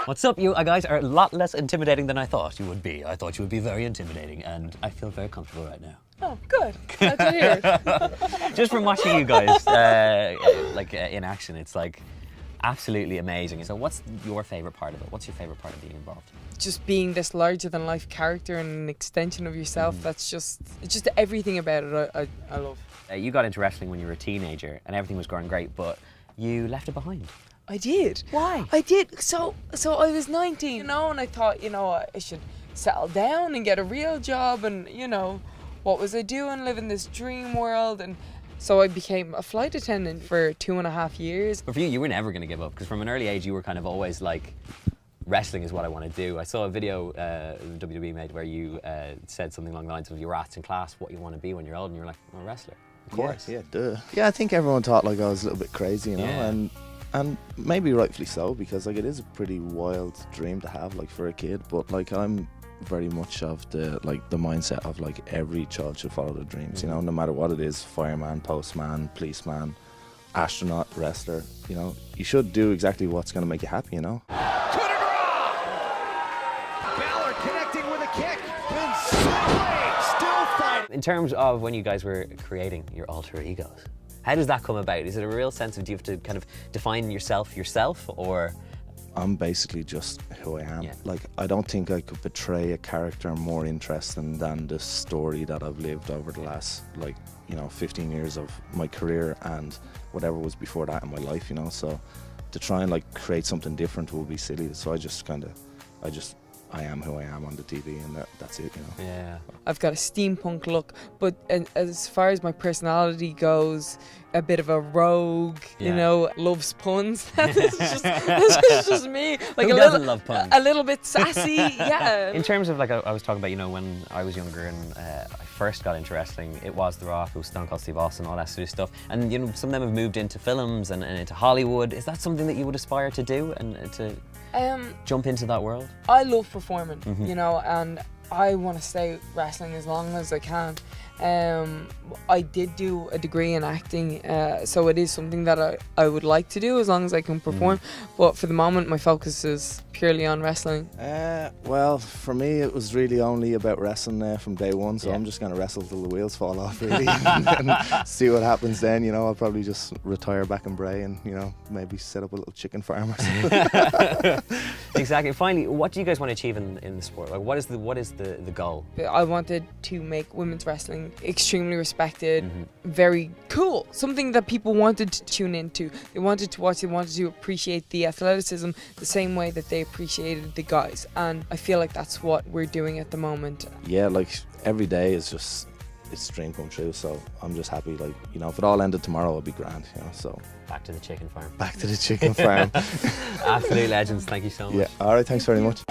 What's up? You guys are a lot less intimidating than I thought you would be. I thought you would be very intimidating, and I feel very comfortable right now. Oh, good. Glad to hear it. Just from watching you guys in action, it's like absolutely amazing. So what's your favourite part of it? What's your favourite part of being involved? Just being this larger than life character and an extension of yourself, it's just everything about it I love. You got into wrestling when you were a teenager and everything was going great, but you left it behind. I did. Why? I did. So I was 19, and I thought, I should settle down and get a real job, and what was I doing? Living this dream world. And so I became a flight attendant for 2.5 years. But for you were never going to give up, because from an early age you were kind of always like, wrestling is what I want to do. I saw a video WWE made where you said something along the lines of you were asked in class what you want to be when you're old, and you're like, I'm a wrestler. Of course. Yeah, duh. Yeah, I think everyone thought like I was a little bit crazy, and maybe rightfully so, because like it is a pretty wild dream to have like for a kid. But like I'm very much of the mindset of like every child should follow their dreams. No matter what it is: fireman, postman, policeman, astronaut, wrestler. You should do exactly what's going to make you happy. Bálor connecting with a kick. Still fighting. In terms of when you guys were creating your alter egos, how does that come about? Is it a real sense of, do you have to kind of define yourself, or? I'm basically just who I am. Yeah. Like, I don't think I could portray a character more interesting than the story that I've lived over the last 15 years of my career and whatever was before that in my life, so to try and create something different will be silly. So I am who I am on the TV, and that's it, Yeah. I've got a steampunk look, but as far as my personality goes, a bit of a rogue, loves puns. That's just me. Like Who doesn't love puns? A little bit sassy, yeah. In terms of I was talking about, when I was younger and I first got into wrestling, it was The Rock, it was Stone Cold Steve Austin, all that sort of stuff. And some of them have moved into films and into Hollywood. Is that something that you would aspire to do and to jump into that world? I love performing, and I want to stay wrestling as long as I can. I did do a degree in acting, so it is something that I would like to do as long as I can perform. But for the moment, my focus is purely on wrestling. Well, for me, it was really only about wrestling from day one, so I'm just going to wrestle till the wheels fall off, really, and see what happens then. I'll probably just retire back in Bray and, maybe set up a little chicken farm or something. Exactly. Finally, what do you guys want to achieve in the sport? Like, what is the goal? I wanted to make women's wrestling extremely respected, very cool, something that people wanted to tune into. They wanted to watch, they wanted to appreciate the athleticism the same way that they appreciated the guys, and I feel like that's what we're doing at the moment. Yeah, Every day is just, it's a dream come true, so I'm just happy, if it all ended tomorrow, I'd be grand, so. Back to the chicken farm. Back to the chicken farm. Absolute legends, thank you so much. Yeah, alright, thanks very much.